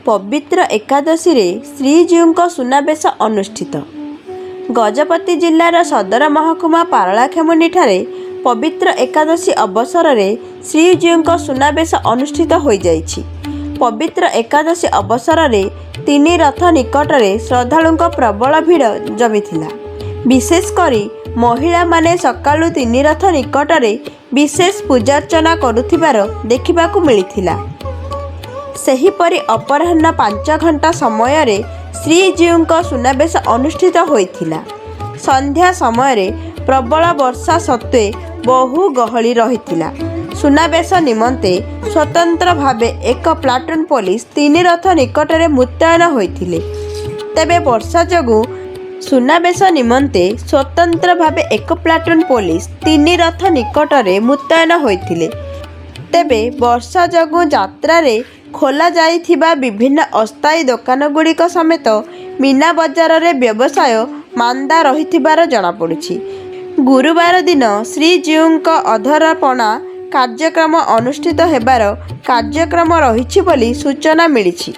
पवित्र एकादशी रे श्रीजीउंको सुनाबेश अनुष्ठित। गजपति जिल्लार सदर महकुमा पारलाखेमुंडी ठारे पवित्र एकादशी अवसर रे श्रीजीउंको सुनाबेश अनुष्ठित हो जाइछि। पवित्र एकादशी अवसर रे तीन रथ निकट रे श्रद्धालुंको प्रबल भीड़ जमिथिला। विशेषकर महिला माने सकाळु तीन रथ निकट रे विशेष पूजार्चना करुथिबार देखिबाकू मिलिथिला। सेहीपरि अपराह्न 5 घंटा समय रे श्रीजीउंको सुनाबेश अनुष्ठित होइथिला। संध्या समय रे प्रबल वर्षा सत्वे बहु गहली रहिथिला। सुनाबेश निमंते स्वतंत्र भावे एक प्लाटून पुलिस तीन रथ निकट रे मुतयन होइथिले। तेबे वर्षा जगु सुनाबेश निमंते स्वतंत्र भावे एक प्लाटून पुलिस तीन रथ निकट रे मुतयन होइथिले। तेबे वर्षा जगु यात्रा रे खोला जाइथिबा विभिन्न अस्थायी दुकान गुड़िक समेत मीना बजार रे व्यवसाय मांदा रहिथिबार जଣାपड़ुछि। गुरुवार दिन श्रीजीउंको अधरपणा कार्यक्रम अनुष्ठित हेबार कार्यक्रम रहिछि बोली सूचना मिलिछि।